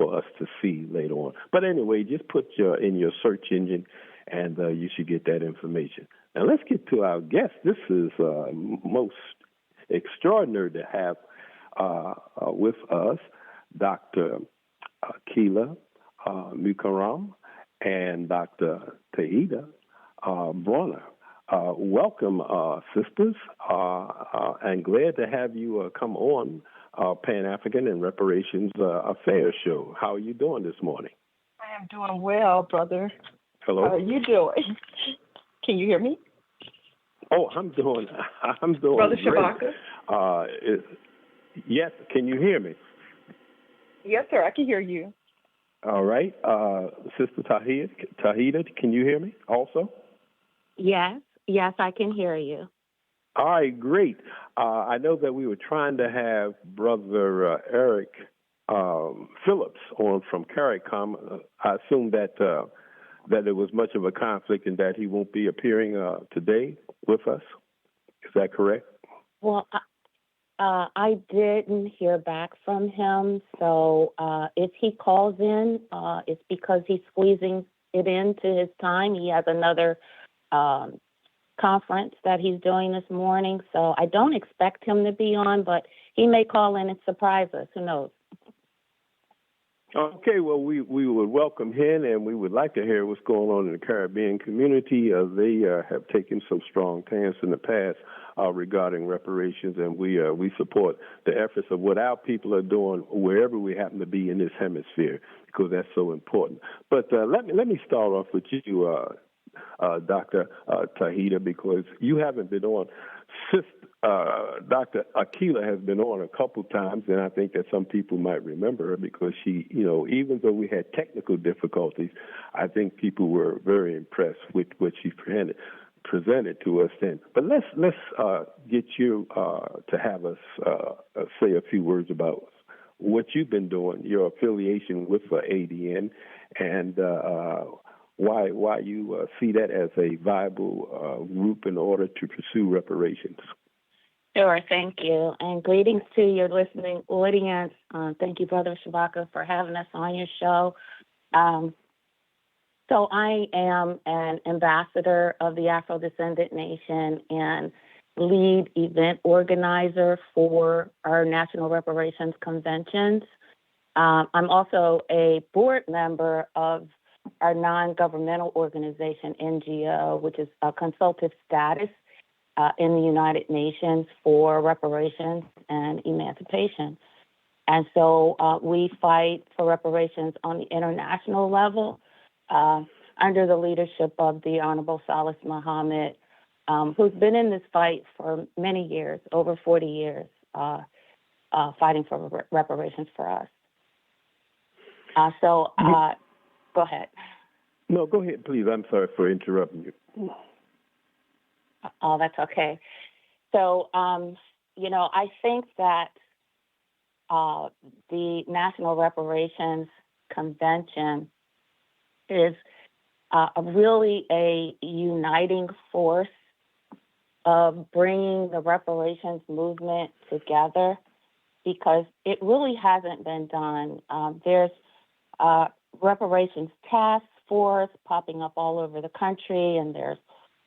for us to see later on. But anyway, just put in your search engine, and you should get that information. Now let's get to our guest. This is most extraordinary to have with us Dr. Akilah Mukarram and Dr. Tauheedah Bronner. Welcome, sisters, and glad to have you come on Pan-African and Reparations Affairs show. How are you doing this morning? I am doing well, brother. Hello. How are you doing? Can you hear me? Oh, I'm doing Brother great. Shabaka? Yes, can you hear me? Yes, sir, I can hear you. All right. Sister Tauheedah, can you hear me also? Yes, I can hear you. All right, great. I know that we were trying to have Brother Eric Phillips on from Caricom. I assume that there was much of a conflict and that he won't be appearing today with us. Is that correct? Well, I didn't hear back from him, so if he calls in, it's because he's squeezing it into his time. He has another conference that he's doing this morning, so I don't expect him to be on, but he may call in and surprise us. Who knows? Okay, well, we would welcome him, and we would like to hear what's going on in the Caribbean community. They have taken some strong stance in the past regarding reparations, and we support the efforts of what our people are doing wherever we happen to be in this hemisphere, because that's so important. But let me start off with you, Dr. Tauheedah, because you haven't been on. Dr. Akilah has been on a couple times, and I think that some people might remember her because she, even though we had technical difficulties, I think people were very impressed with what she presented to us then. But let's get you to have us say a few words about what you've been doing, your affiliation with ADN, and why you see that as a viable group in order to pursue reparations. Sure, thank you. And greetings to your listening audience. Thank you, Brother Shabaka, for having us on your show. So I am an ambassador of the Afrodescendant Nation and lead event organizer for our National Reparations Conventions. I'm also a board member of our non-governmental organization, NGO, which is a consultative status in the United Nations for reparations and emancipation. And so we fight for reparations on the international level under the leadership of the Honorable Salis Muhammad, who's been in this fight for many years, over 40 years, fighting for reparations for us. Go ahead. No, go ahead, please. I'm sorry for interrupting you. Oh, that's okay. So, I think that the National Reparations Convention is really a uniting force of bringing the reparations movement together, because it really hasn't been done. There's reparations task force popping up all over the country, and there's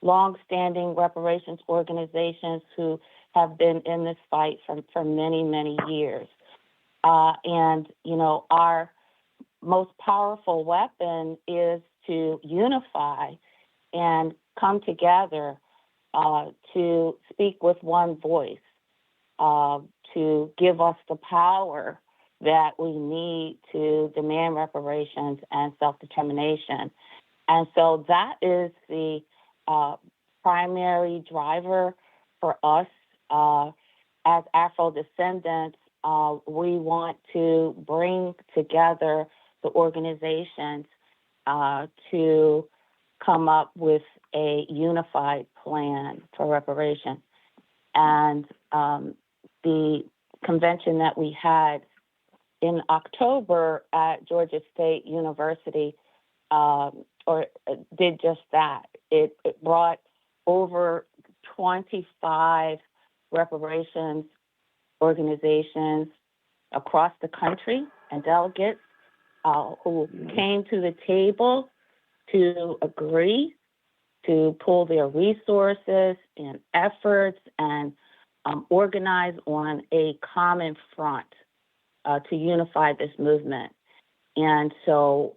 long-standing reparations organizations who have been in this fight for many, many years. Our most powerful weapon is to unify and come together to speak with one voice, to give us the power that we need to demand reparations and self-determination. And so that is the primary driver for us as Afro-descendants. We want to bring together the organizations to come up with a unified plan for reparation. And the convention that we had in October at Georgia State University did just that. It brought over 25 reparations organizations across the country and delegates who came to the table to agree to pull their resources and efforts and organize on a common front to unify this movement. And so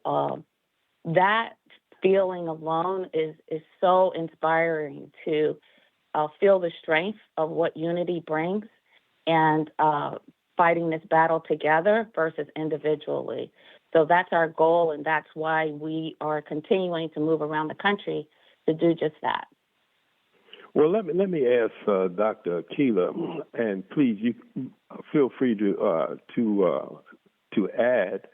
that feeling alone is so inspiring to feel the strength of what unity brings and fighting this battle together versus individually. So that's our goal, and that's why we are continuing to move around the country to do just that. Well, let me ask Dr. Akilah, and please, you feel free to add,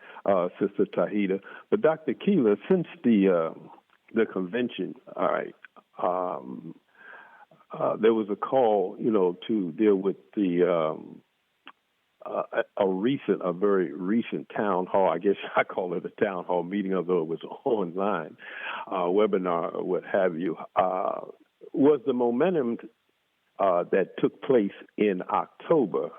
Sister Tauheedah. But Dr. Akilah, since the convention, all right, there was a call, to deal with the a very recent town hall. I guess I call it a town hall meeting, although it was online webinar or what have you. Was the momentum that took place in October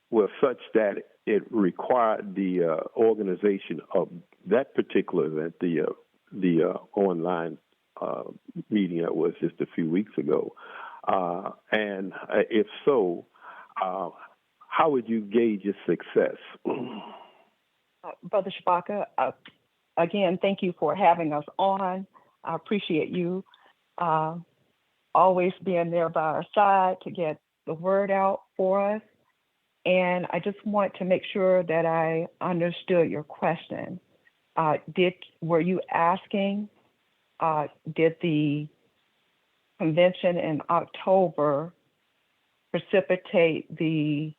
was such that it required the organization of that particular event, the online meeting that was just a few weeks ago, and if so, how would you gauge its success? Brother Shabaka, again, thank you for having us on. I appreciate you always being there by our side to get the word out for us. And I just want to make sure that I understood your question. Were you asking, did the convention in October precipitate the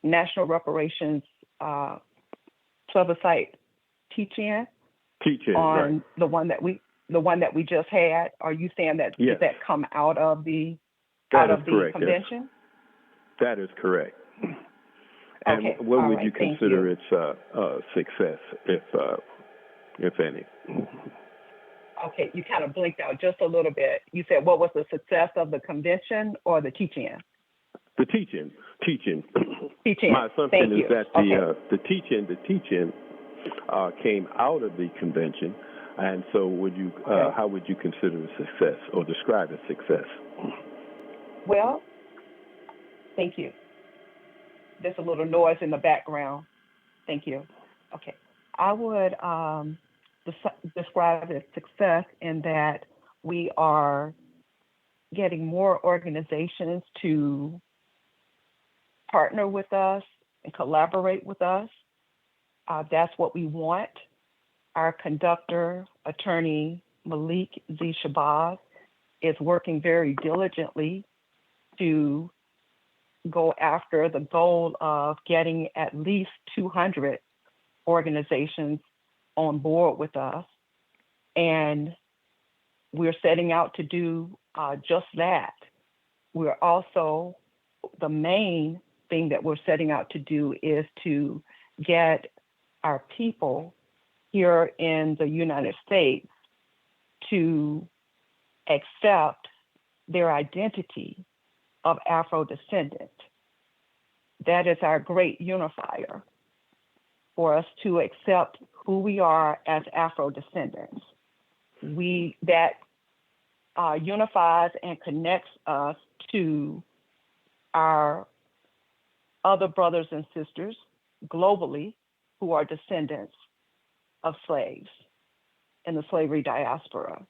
National Reparations plebiscite teach-in on right. the one that we just had? Are you saying that yes. Did that come out of the correct. convention? That is correct. And okay. what All would right. you consider its success, if any? Okay, you kind of blinked out just a little bit. You said, what was the success of the convention or the teach-in? The teach-in. Teach-in. My assumption is that the teach-in came out of the convention, and so how would you consider the success or describe its success? Well, thank you. There's a little noise in the background. Thank you. Okay, I would describe its success in that we are getting more organizations to partner with us and collaborate with us. That's what we want. Our conductor, attorney Malik Z. Shabazz, is working very diligently to go after the goal of getting at least 200 organizations on board with us. And we're setting out to do just that. We're also, the main thing that we're setting out to do is to get our people here in the United States to accept their identity of Afro-descendant. That is our great unifier, for us to accept who we are as Afro-descendants. That unifies and connects us to our other brothers and sisters globally who are descendants of slaves in the slavery diaspora.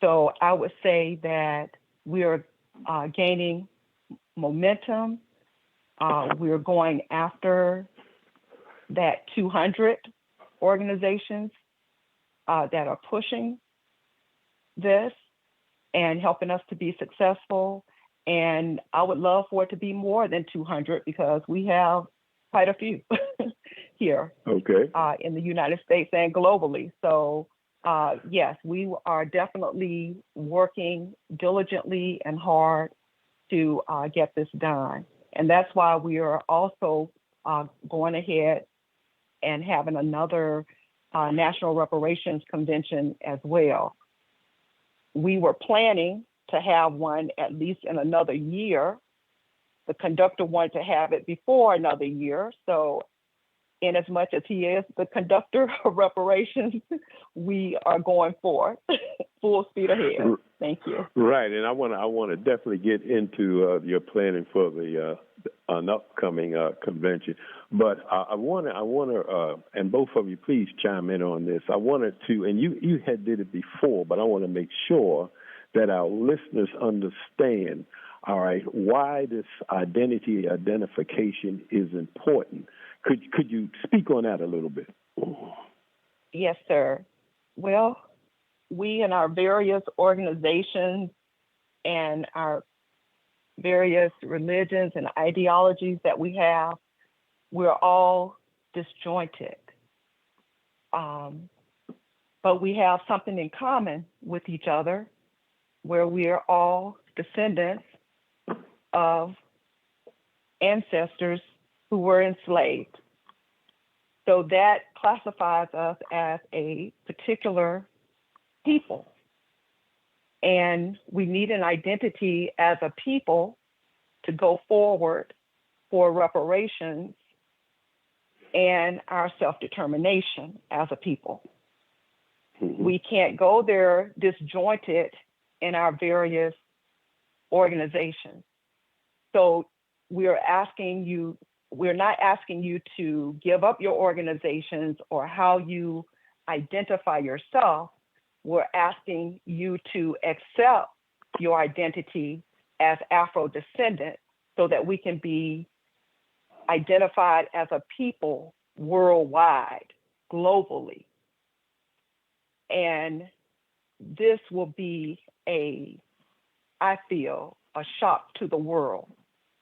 So I would say that we're gaining momentum. We're going after that 200 organizations that are pushing this and helping us to be successful. And I would love for it to be more than 200 because we have quite a few here in the United States and globally. So yes, we are definitely working diligently and hard to get this done. And that's why we are also going ahead and having another National Reparations Convention as well. We were planning to have one at least in another year. The conductor wanted to have it before another year. So in as much as he is the conductor of reparations, we are going forward, full speed ahead. Thank you. Right, and I want to definitely get into your planning for the an upcoming convention. But I want to, and both of you, please chime in on this. I wanted to, and you had did it before, but I want to make sure that our listeners understand, all right, why this identification is important. Could you speak on that a little bit? Yes, sir. Well, we in our various organizations and our various religions and ideologies that we have, we're all disjointed. But we have something in common with each other, where we are all descendants of ancestors who were enslaved. So that classifies us as a particular people. And we need an identity as a people to go forward for reparations and our self-determination as a people. Mm-hmm. We can't go there disjointed in our various organizations. So we're not asking you to give up your organizations or how you identify yourself. We're asking you to accept your identity as Afro-descendant so that we can be identified as a people worldwide, globally. And this will be I feel, a shock to the world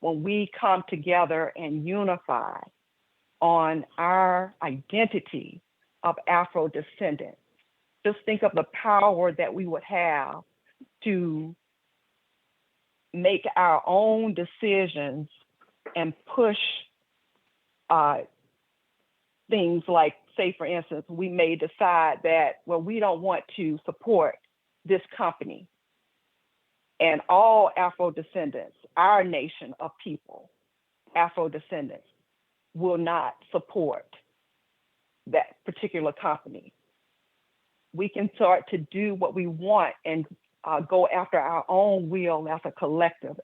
when we come together and unify on our identity of Afro-descendant. Just think of the power that we would have to make our own decisions and push things like, say, for instance, we may decide that, well, we don't want to support this company. And all Afro-descendants, our nation of people, Afro-descendants, will not support that particular company. We can start to do what we want and go after our own will as a collective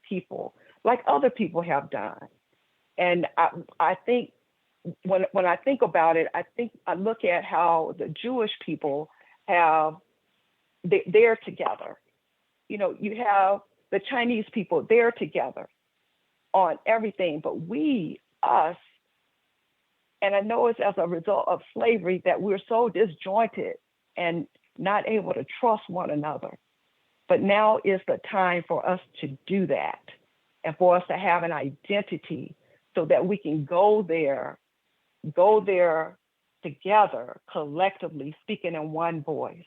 people, like other people have done. And I think when I think about it, I look at how the Jewish people they're together. You know, you have the Chinese people, they're together on everything, but us, and I know it's as a result of slavery that we're so disjointed and not able to trust one another. But now is the time for us to do that and for us to have an identity so that we can go there together, collectively, speaking in one voice.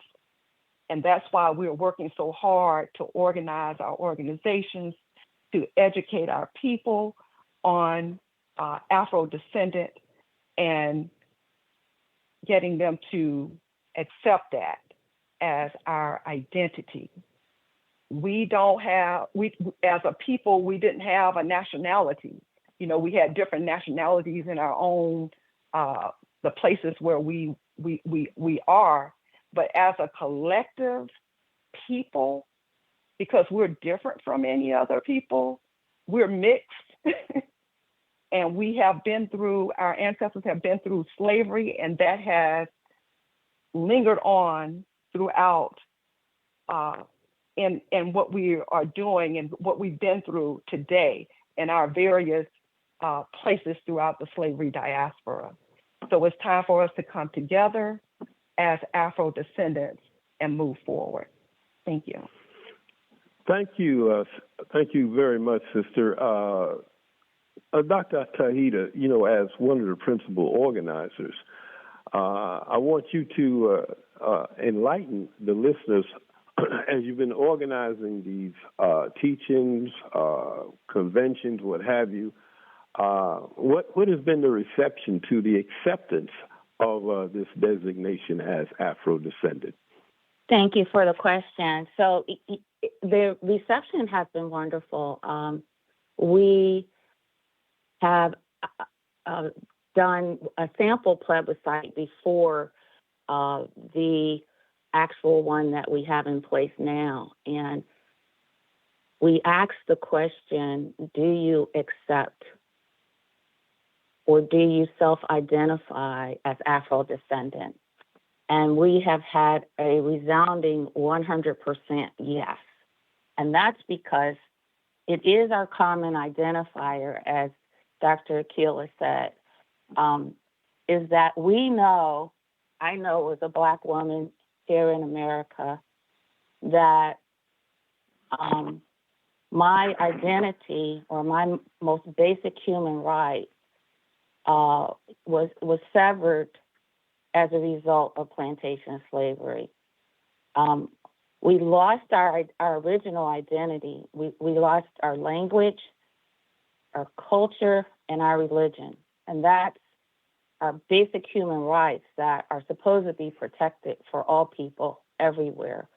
And that's why we're working so hard to organize our organizations, to educate our people on Afro-descendant and getting them to accept that as our identity. As a people, we didn't have a nationality. You know, we had different nationalities in our own, the places where we are. But as a collective people, because we're different from any other people, we're mixed. And our ancestors have been through slavery, and that has lingered on throughout in what we are doing and what we've been through today in our various places throughout the slavery diaspora. So it's time for us to come together as Afro-descendants and move forward. Thank you. Thank you. Thank you very much, Sister. Dr. Tauheedah, you know, as one of the principal organizers, I want you to enlighten the listeners as you've been organizing these teachings, conventions, what have you. What has been the reception to the acceptance of this designation as Afro-descendant? Thank you for the question. So the reception has been wonderful. We have done a sample plebiscite before the actual one that we have in place now. And we asked the question, do you accept or do you self-identify as Afro-descendant? And we have had a resounding 100% yes. And that's because it is our common identifier, as Dr. Akilah said, is that I know as a Black woman here in America, that my identity or my most basic human right was severed as a result of plantation slavery. We lost our original identity. We lost our language, our culture, and our religion. And that's our basic human rights that are supposed to be protected for all people everywhere.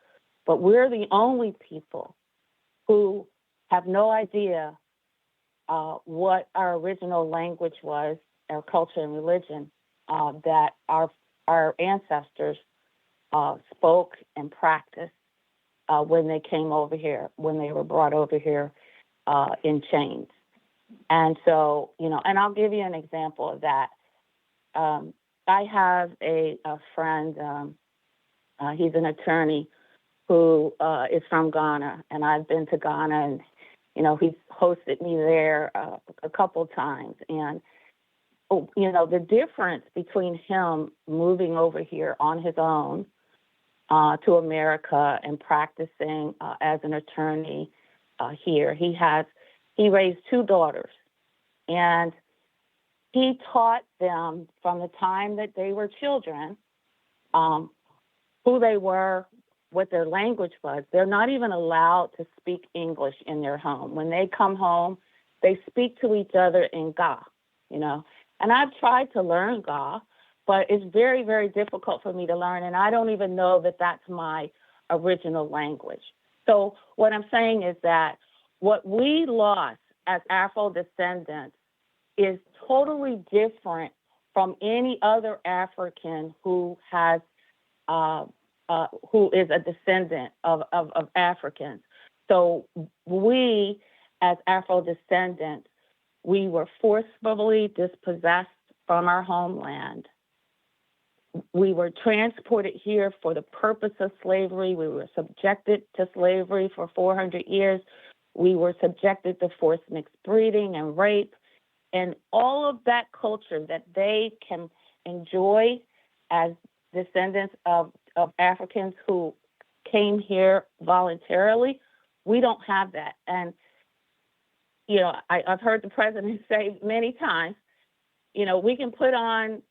But we're the only people who have no idea what our original language was, our culture and religion, that our ancestors spoke and practiced when they came over here, when they were brought over here in chains. And so, and I'll give you an example of that. I have a friend, he's an attorney who is from Ghana, and I've been to Ghana, and, he's hosted me there a couple times. And, the difference between him moving over here on his own to America and practicing as an attorney here, he raised two daughters, and he taught them from the time that they were children who they were, what their language was. They're not even allowed to speak English in their home. When they come home, they speak to each other in Ga, And I've tried to learn Ga, but it's very, very difficult for me to learn, and I don't even know that that's my original language. So what I'm saying is that what we lost as Afro-descendants is totally different from any other African who has who is a descendant of Africans. So we, as Afro-descendants, we were forcibly dispossessed from our homeland. We were transported here for the purpose of slavery. We were subjected to slavery for 400 years. We were subjected to forced mixed breeding and rape. And all of that culture that they can enjoy as descendants of Africans who came here voluntarily, we don't have that. And, I've heard the president say many times, we can put on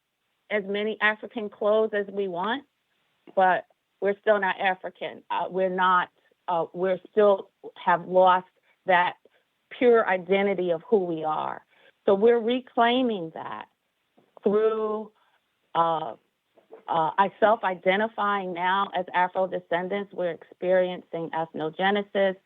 as many African clothes as we want, but we're still not African. We're still have lost that pure identity of who we are. So we're reclaiming that through self-identifying now as Afro-descendants. We're experiencing ethnogenesis.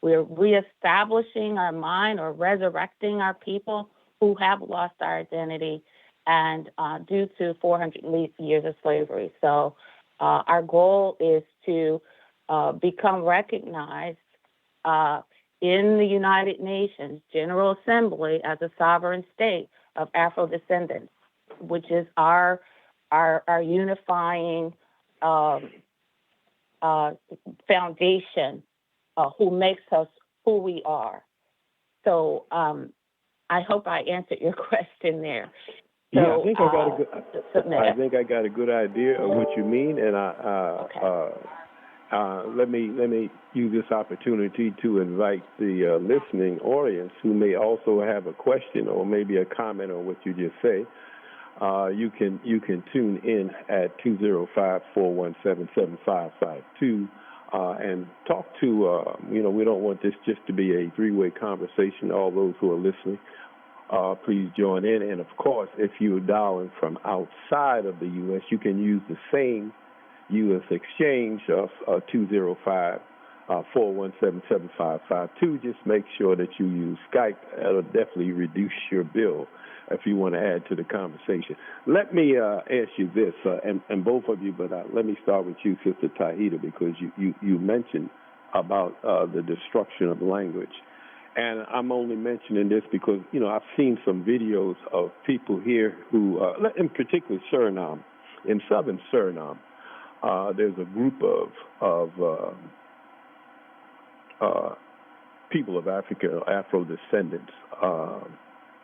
We're reestablishing our mind or resurrecting our people who have lost our identity and due to 400 years of slavery. So our goal is to become recognized in the United Nations General Assembly as a sovereign state of Afro-descendants, which is our unifying foundation, who makes us who we are. So I hope I answered your question there. So, yeah, I think I got a good idea of what you mean, and let me use this opportunity to invite the listening audience who may also have a question or maybe a comment on what you just say. You can tune in at 205-417-7552 and talk to. We don't want this just to be a three-way conversation. All those who are listening, please join in. And of course, if you're dialing from outside of the U.S., you can use the same U.S. exchange of 205-417-7552. Just make sure that you use Skype. That'll definitely reduce your bill if you want to add to the conversation. Let me ask you this, and both of you, but let me start with you, Sister Tauheedah, because you mentioned about the destruction of language. And I'm only mentioning this because, I've seen some videos of people here who, in particular Suriname, in southern Suriname, there's a group of people of Africa, Afro-descendants,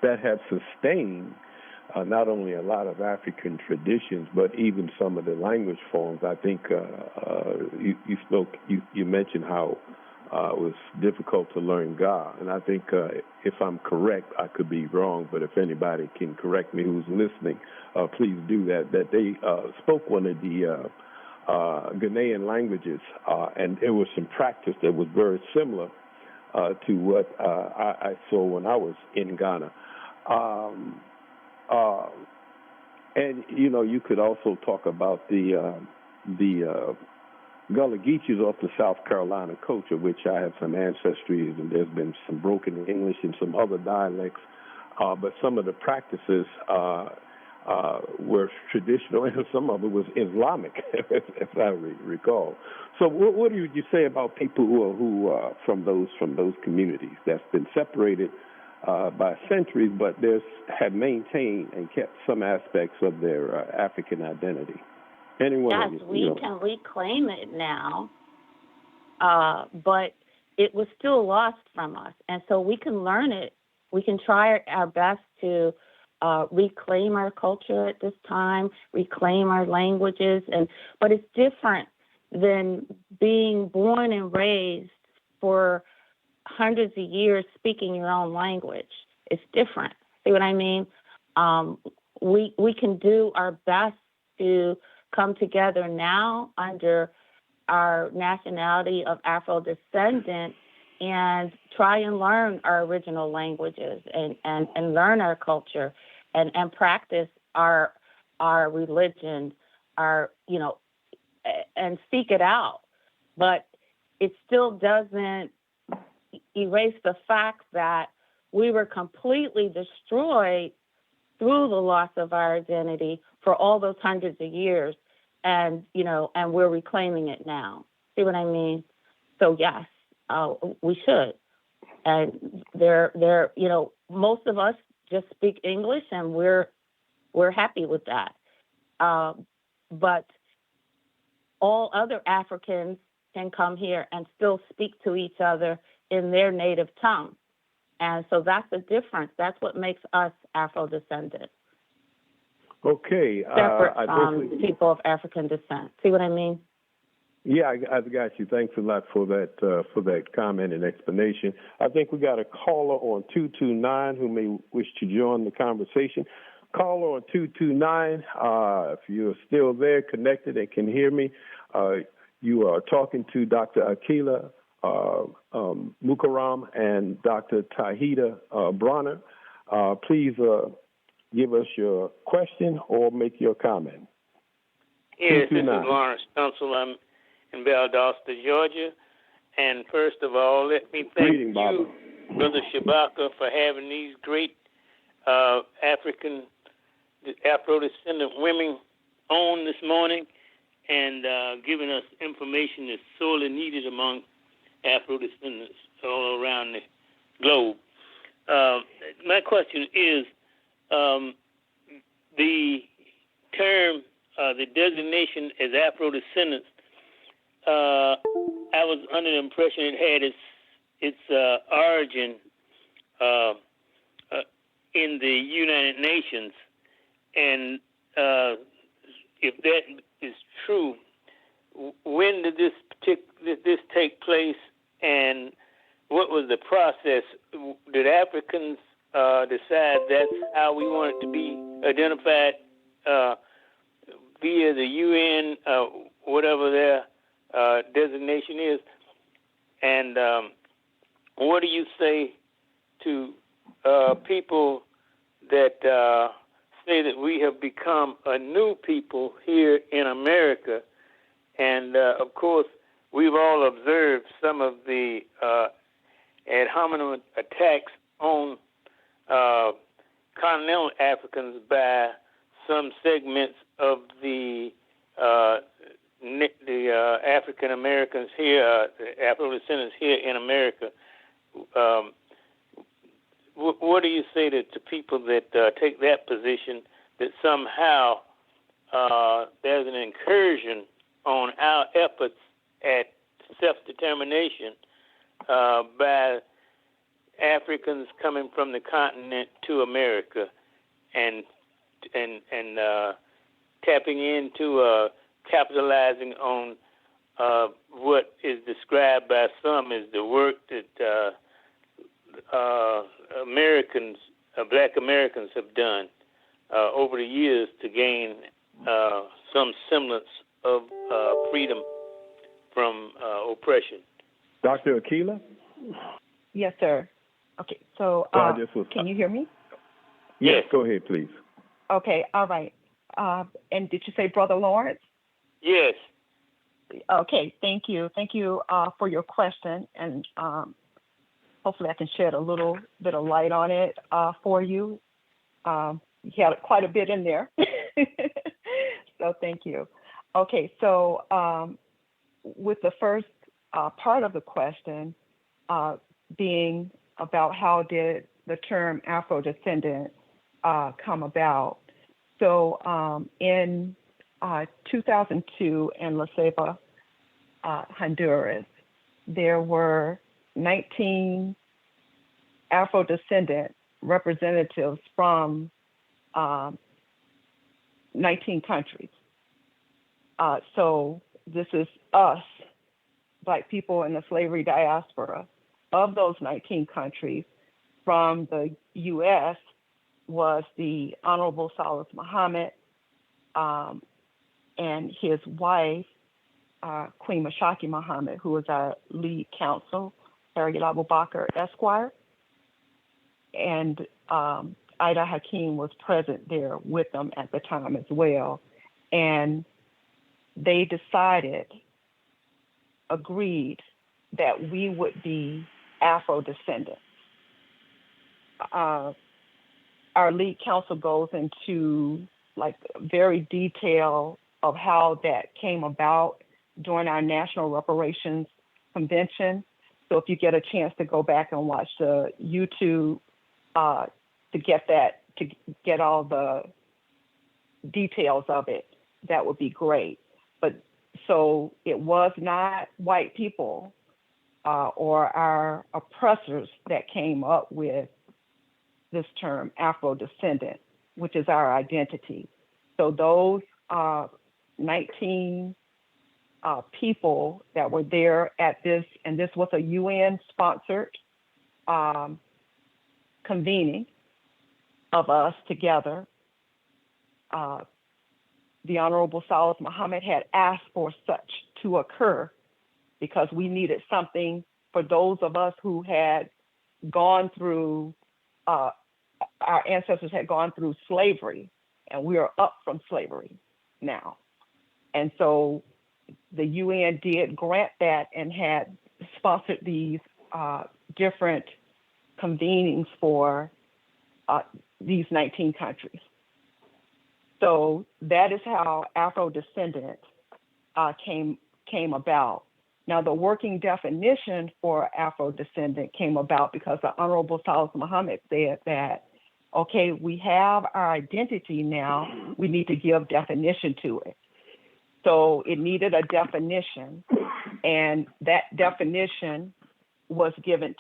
that have sustained not only a lot of African traditions, but even some of the language forms. I think you mentioned how it was difficult to learn Ga, and I think if I'm correct, I could be wrong, but if anybody can correct me who's listening, please do that. That they spoke one of the Ghanaian languages, and there was some practice that was very similar to what I saw when I was in Ghana. And you could also talk about the Gullah Geechees off the South Carolina culture, which I have some ancestry, and there's been some broken English and some other dialects, but some of the practices were traditional, and some of it was Islamic, if I recall. So, what do you say about people who are from those communities that's been separated by centuries, but have maintained and kept some aspects of their African identity? Anyone? Yes, we can reclaim it now, but it was still lost from us, and so we can learn it. We can try our best to reclaim our culture at this time, reclaim our languages, but it's different than being born and raised for hundreds of years speaking your own language. It's different. See what I mean? We can do our best to come together now under our nationality of Afro-descendant and try and learn our original languages and learn our culture and practice our religion, and seek it out. But it still doesn't erase the fact that we were completely destroyed through the loss of our identity for all those hundreds of years, and we're reclaiming it now. See what I mean? So yes, we should. And they're most of us just speak English, and we're happy with that. But all other Africans can come here and still speak to each other in their native tongue. And so that's the difference. That's what makes us Afro-descendant. Okay. Separate from people of African descent. See what I mean? Yeah, I've got you. Thanks a lot for that comment and explanation. I think we got a caller on 229 who may wish to join the conversation. Caller on 229, if you're still there, connected and can hear me, you are talking to Dr. Akilah Mukarram and Dr. Tauheedah Bronner. Please give us your question or make your comment. Yes, this is Lawrence Tunsil. I'm in Valdosta, Georgia. And first of all, let me thank you, Brother Shabaka, for having these great Afro-descendant women on this morning and giving us information that's sorely needed among Afro-descendants all around the globe. My question is, the term, the designation as Afro-descendants, I was under the impression it had its origin in the United Nations, and if that is true, when did this take place, and what was the process? Did Africans decide that's how we want it to be identified via the UN, whatever their designation is? And what do you say to people that say that we have become a new people here in America? And, of course, we've all observed some of the ad hominem attacks on continental Africans by some segments of the African Americans here, the Afro-descendants here in America. What do you say to people that take that position, that somehow there's an incursion on our efforts at self-determination by Africans coming from the continent to America and tapping into capitalizing on what is described by some as the work that Americans, Black Americans, have done over the years to gain some semblance of freedom from oppression. Dr. Akilah? Yes, sir. Okay, so can you hear me? Yes, go ahead, please. Okay, all right. And did you say Brother Lawrence? Yes. Okay, thank you. Thank you for your question, and hopefully I can shed a little bit of light on it for you. You had quite a bit in there, so thank you. Okay, so with the first part of the question being about how did the term Afro-descendant come about. So in 2002 in La Ceiba, Honduras, there were 19 Afro-descendant representatives from 19 countries. So this is us, Black people in the slavery diaspora. Of those 19 countries, from the U.S. was the Honorable Salis Muhammad and his wife, Queen Mashaki Muhammad, who was our lead counsel, Akilah Mukarram, Esquire. And Ida Hakeem was present there with them at the time as well. And they agreed that we would be Afro-descendants. Our lead counsel goes into like very detail of how that came about during our National Reparations Convention. So if you get a chance to go back and watch the YouTube to get all the details of it, that would be great. But so it was not white people or our oppressors that came up with this term Afro-descendant, which is our identity. So those 19 people that were there at this, and this was a UN-sponsored convening of us together. The Honorable Salis Muhammad had asked for such to occur because we needed something for those of us who had gone through, our ancestors had gone through slavery, and we are up from slavery now. And so the UN did grant that and had sponsored these different convenings for these 19 countries. So that is how Afro-descendant came about. Now, the working definition for Afro-descendant came about because the Honorable Salis Muhammad said that, okay, we have our identity now, we need to give definition to it. So it needed a definition, and that definition was given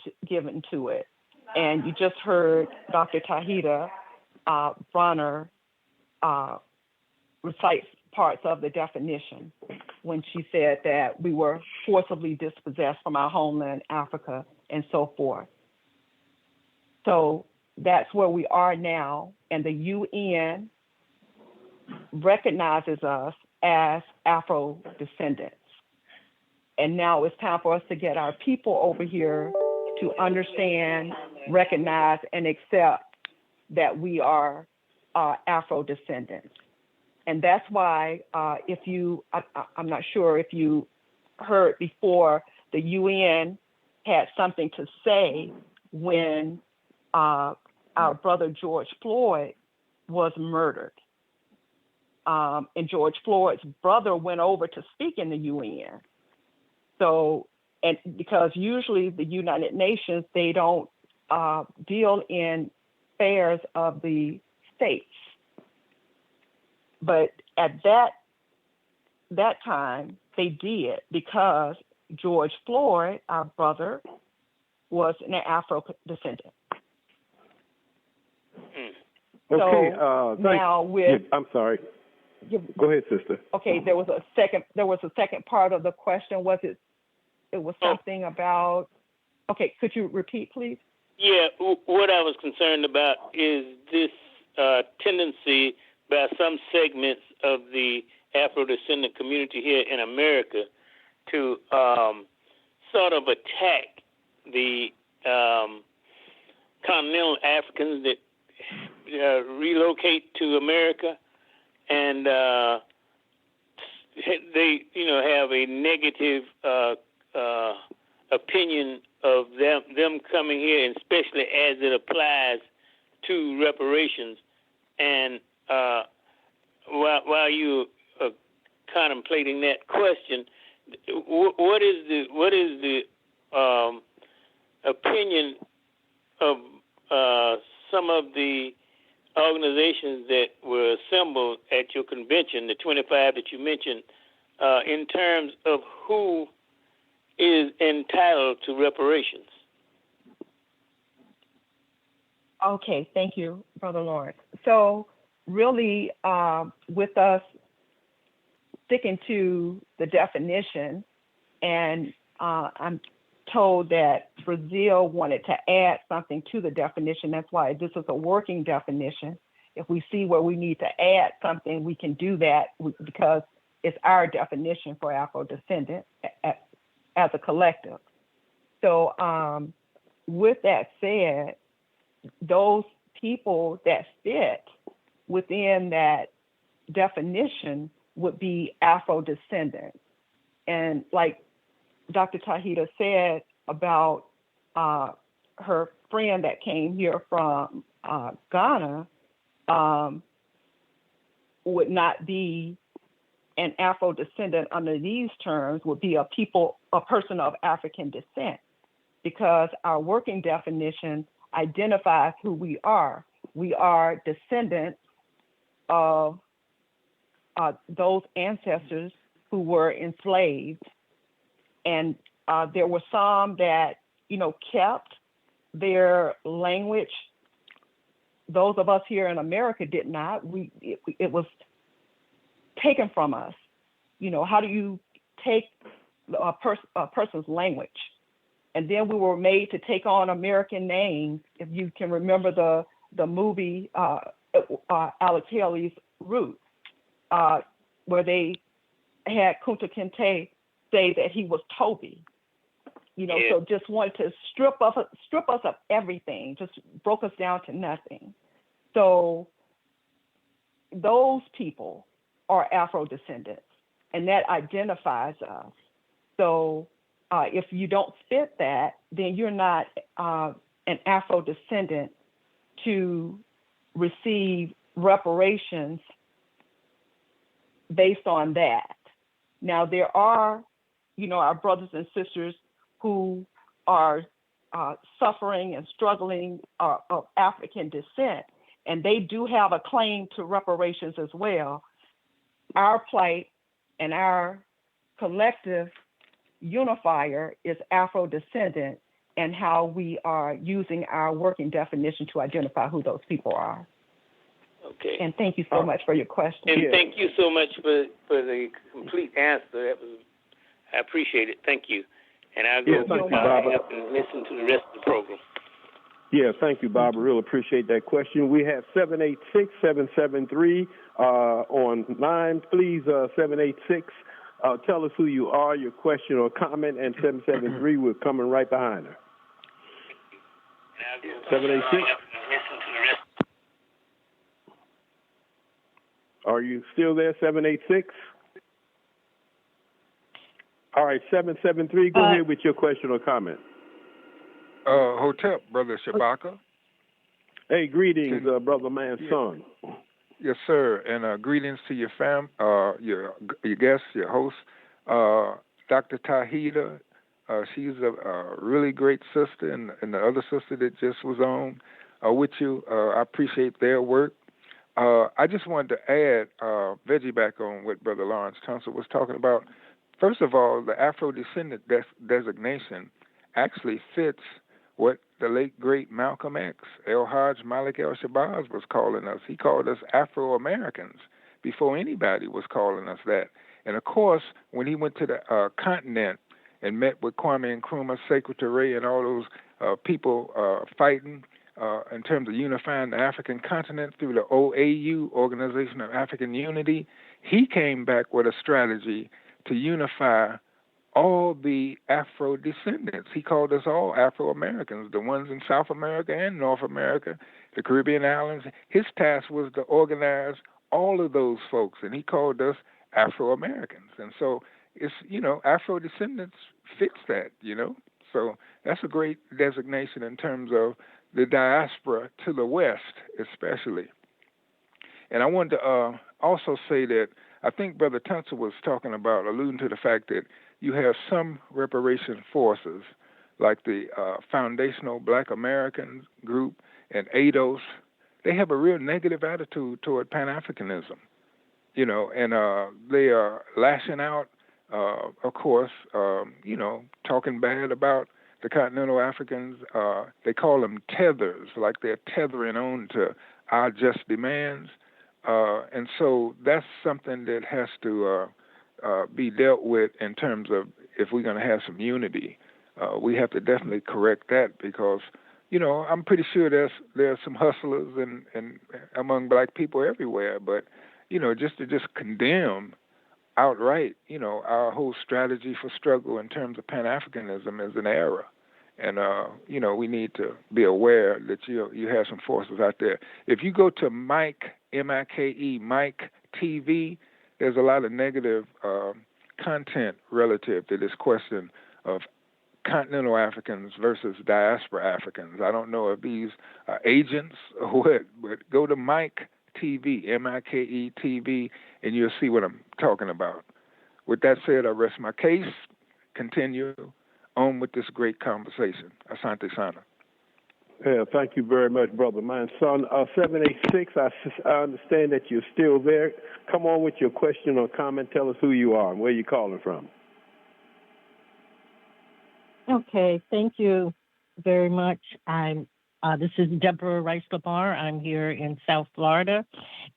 to it. And you just heard Dr. Tauheedah Bronner recite parts of the definition when she said that we were forcibly dispossessed from our homeland, Africa, and so forth. So that's where we are now, and the UN recognizes us as Afro-descendants. And now it's time for us to get our people over here to understand, recognize, and accept that we are Afro-descendants. And that's why I'm not sure if you heard before, the UN had something to say when our brother George Floyd was murdered. And George Floyd's brother went over to speak in the UN. So, and because usually the United Nations, they don't deal in affairs of the states. But at that time, they did, because George Floyd, our brother, was an Afro-descendant. Okay. So now with I'm sorry. Go ahead, sister. Okay, there was a second part of the question. Was it was something about? Okay, could you repeat, please? Yeah, what I was concerned about is this tendency by some segments of the Afro-descendant community here in America to sort of attack the continental Africans that relocate to America, and they, have a negative opinion of them coming here, and especially as it applies to reparations. And while you are contemplating that question, what is the opinion of some of the organizations that were assembled at your convention, the 25 that you mentioned, in terms of who is entitled to reparations? Okay, thank you, Brother Lawrence. So really, with us sticking to the definition, and I'm told that Brazil wanted to add something to the definition. That's why this is a working definition. If we see where we need to add something, we can do that because it's our definition for Afro-descendant as a collective. So with that said, those people that fit within that definition would be Afro-descendant. And like Dr. Tauheedah said about her friend that came here from Ghana, would not be an Afro-descendant under these terms, would be a person of African descent, because our working definition identifies who we are. We are descendants of those ancestors who were enslaved. And there were some that, kept their language. Those of us here in America did not. It was taken from us. How do you take a person's language? And then we were made to take on American names. If you can remember the movie Alex Haley's Roots, where they had Kunta Kinte say that he was Toby. So just wanted to strip us of everything, just broke us down to nothing. So those people are Afro-descendants, and that identifies us. So if you don't fit that, then you're not an Afro-descendant to receive reparations based on that. Now, there are, our brothers and sisters who are suffering and struggling of African descent, and they do have a claim to reparations as well. Our plight and our collective unifier is Afro-descendant, and how we are using our working definition to identify who those people are. Okay. And thank you so much for your question. And thank you so much for the complete answer. I appreciate it. Thank you. And I'll go up and listen to the rest of the program. Yeah, thank you, Bob. I really appreciate that question. We have 786-773 online. Please, 786, tell us who you are, your question or comment, and 773, we're coming right behind her. 786. Are you still there, 786? All right, 773, go ahead with your question or comment. Hotep, Brother Shabaka. Hey, greetings, Brother Manson. Yes, sir, and greetings to your your guest, your host, Dr. Tauheedah. She's a really great sister, and the other sister that just was on with you. I appreciate their work. I just wanted to add, veggie back on what Brother Lawrence Tunsil was talking about. First of all, the Afro-descendant designation actually fits what the late, great Malcolm X, El Hajj Malik El-Shabazz was calling us. He called us Afro-Americans before anybody was calling us that. And, of course, when he went to the continent and met with Kwame Nkrumah, Sekou Touré, and all those people fighting in terms of unifying the African continent through the OAU, Organization of African Unity, he came back with a strategy to unify all the Afro-descendants. He called us all Afro-Americans, the ones in South America and North America, the Caribbean islands. His task was to organize all of those folks, and he called us Afro-Americans. And so it's, Afro-descendants fits that, So that's a great designation in terms of the diaspora to the West, especially. And I wanted to also say that I think Brother Tunsil was alluding to the fact that you have some reparation forces, like the Foundational Black Americans Group and ADOS. They have a real negative attitude toward Pan-Africanism, and they are lashing out, of course, talking bad about the continental Africans. They call them tethers, like they're tethering on to our just demands. And so that's something that has to be dealt with in terms of if we're going to have some unity. We have to definitely correct that because, I'm pretty sure there's some hustlers and among black people everywhere. But, just to condemn outright, our whole strategy for struggle in terms of Pan-Africanism is an error. And, we need to be aware that you have some forces out there. If you go to Mike, M-I-K-E, Mike TV, there's a lot of negative content relative to this question of continental Africans versus diaspora Africans. I don't know if these are agents or what, but go to Mike TV, M-I-K-E TV, and you'll see what I'm talking about. With that said, I rest my case. Continue on with this great conversation. Asante Sana. Yeah, thank you very much, brother. My son, 786, I understand that you're still there. Come on with your question or comment. Tell us who you are and where you're calling from. Okay, thank you very much. This is Deborah Rice-Lamar. I'm here in South Florida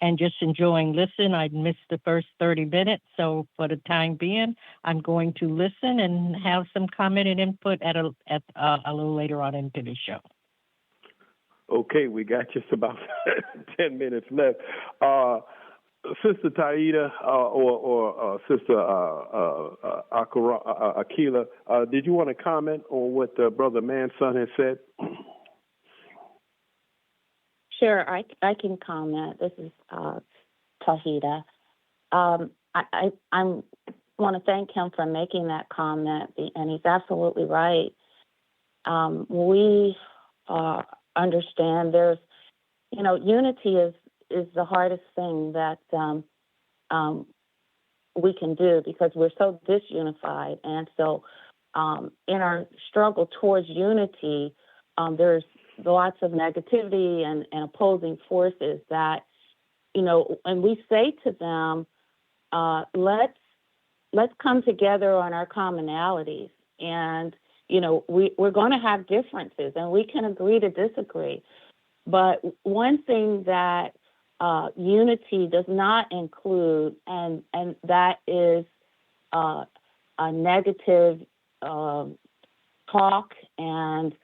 and just enjoying listen. I missed the first 30 minutes, so for the time being, I'm going to listen and have some comment and input at a little later on into the show. Okay, we got just about 10 minutes left. Sister Tauheedah or Sister Akilah, did you want to comment on what Brother Manson has said? Sure, I can comment. This is Tauheedah. I want to thank him for making that comment, and he's absolutely right. We understand there's, unity is the hardest thing that we can do because we're so disunified. And so in our struggle towards unity, there's lots of negativity and opposing forces that, and we say to them, let's come together on our commonalities. And, we're going to have differences and we can agree to disagree. But one thing that unity does not include, and that is a negative talk and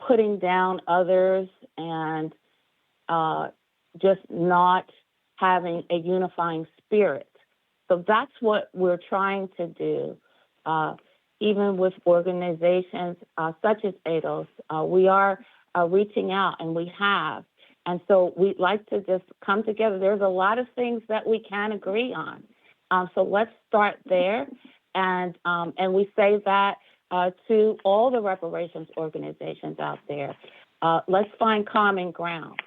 putting down others and just not having a unifying spirit. So that's what we're trying to do. Even with organizations such as ADOS, we are reaching out, and we have. And so we'd like to just come together. There's a lot of things that we can agree on. So let's start there. And we say that to all the reparations organizations out there. let's find common ground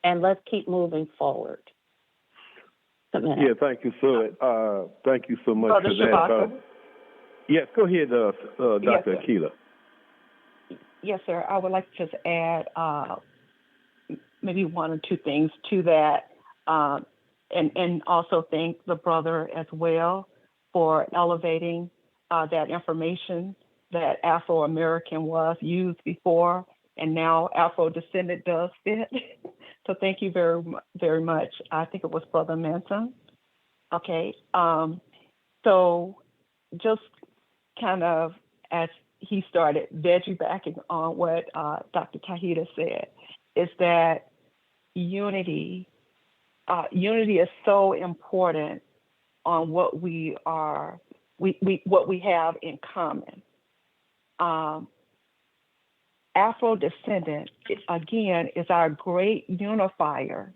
and let's keep moving forward. Yeah, thank you so thank you so much Brother for that. Shabaka. Yes, go ahead, Dr. Yes, Akilah. Yes, sir. I would like to just add maybe one or two things to that, and also thank the brother as well for elevating that information that Afro-American was used before, and now Afro-descendant does fit. So thank you very, very much. I think it was Brother Manson. Okay. So just kind of as he started veggie backing on what Dr. Tauheedah said, is that unity is so important on what we are, what we have in common. Afro-descendant, again, is our great unifier.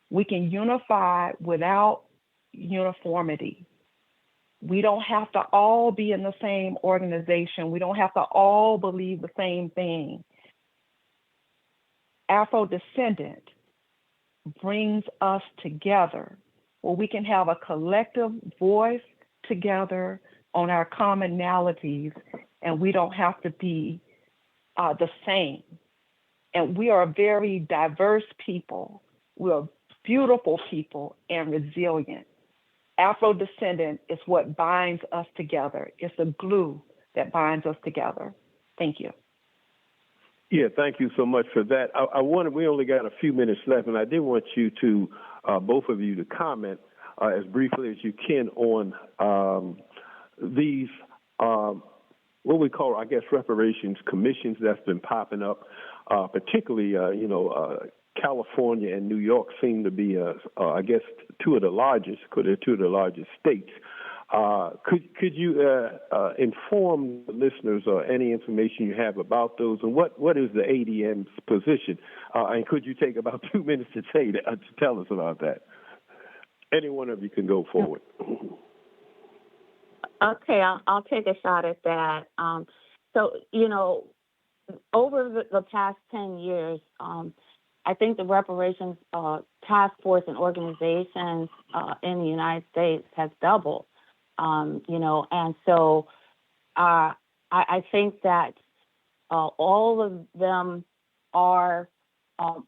We can unify without uniformity. We don't have to all be in the same organization. We don't have to all believe the same thing. Afro-descendant brings us together where we can have a collective voice together on our commonalities, and we don't have to be the same. And we are a very diverse people. We're beautiful people and resilient. Afro-descendant is what binds us together. It's the glue that binds us together. Thank you. Yeah, thank you so much for that. We only got a few minutes left, and I did want you to, both of you, to comment as briefly as you can on these, what we call, I guess, reparations commissions that's been popping up, particularly, California and New York seem to be, I guess, two of the largest states. Could you inform the listeners or any information you have about those, and what is the ADM's position? And could you take about 2 minutes to tell us about that? Any one of you can go forward. Okay, I'll take a shot at that. Over the past 10 years, I think the reparations task force and organizations in the United States has doubled. And so I think that all of them are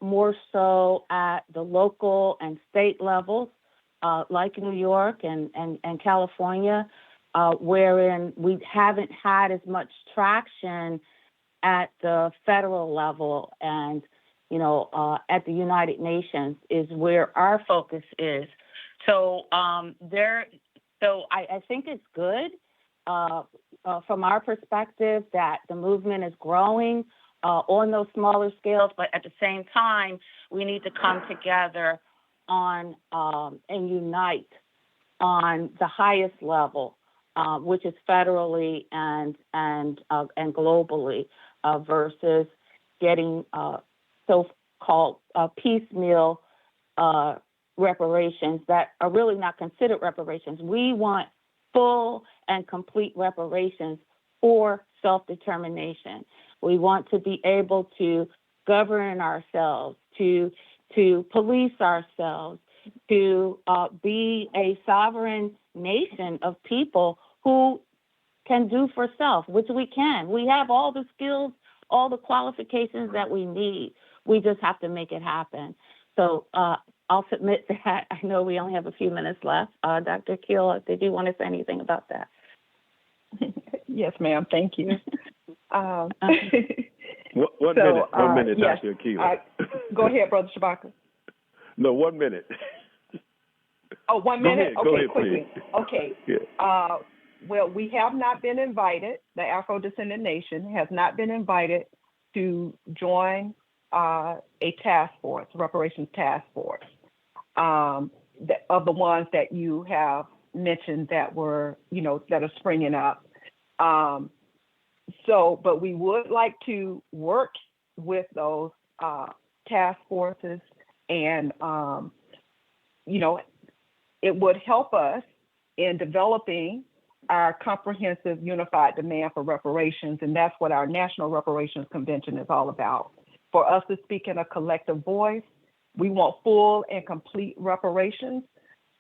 more so at the local and state levels, like New York and California, wherein we haven't had as much traction at the federal level, and at the United Nations is where our focus is. So I think it's good from our perspective that the movement is growing on those smaller scales, but at the same time, we need to come together on and unite on the highest level, which is federally and globally, versus getting so-called piecemeal reparations that are really not considered reparations. We want full and complete reparations for self-determination. We want to be able to govern ourselves, to police ourselves, to be a sovereign nation of people who can do for self, which we can. We have all the skills, all the qualifications that we need. We just have to make it happen. So I'll submit that. I know we only have a few minutes left. Dr. Akilah, did you want to say anything about that? Yes, ma'am. Thank you. One minute, yes, Dr. Akilah. Go ahead, Brother Shabaka. No, 1 minute. Oh, 1 minute? Go ahead, quickly. please. Okay. Yeah. Well, we have not been invited. The Afrodescendant Nation has not been invited to join a task force, reparations task force, of the ones that you have mentioned that were, that are springing up. But we would like to work with those task forces, and, it would help us in developing our comprehensive unified demand for reparations, and that's what our National Reparations Convention is all about. for us to speak in a collective voice. We want full and complete reparations.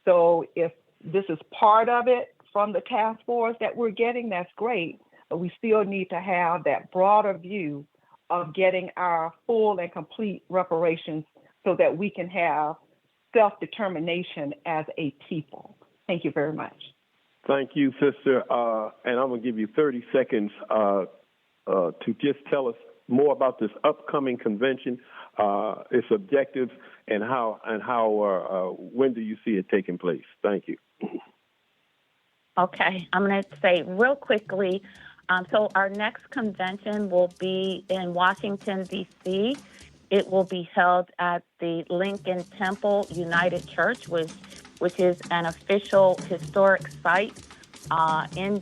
So if this is part of it from the task force that we're getting, that's great. But we still need to have that broader view of getting our full and complete reparations so that we can have self-determination as a people. Thank you very much. Thank you, sister. And I'm going to give you 30 seconds to just tell us more about this upcoming convention, its objectives, and when do you see it taking place? Thank you. Okay, I'm going to say real quickly, so our next convention will be in Washington, D.C. It will be held at the Lincoln Temple United Church, which is an official historic site in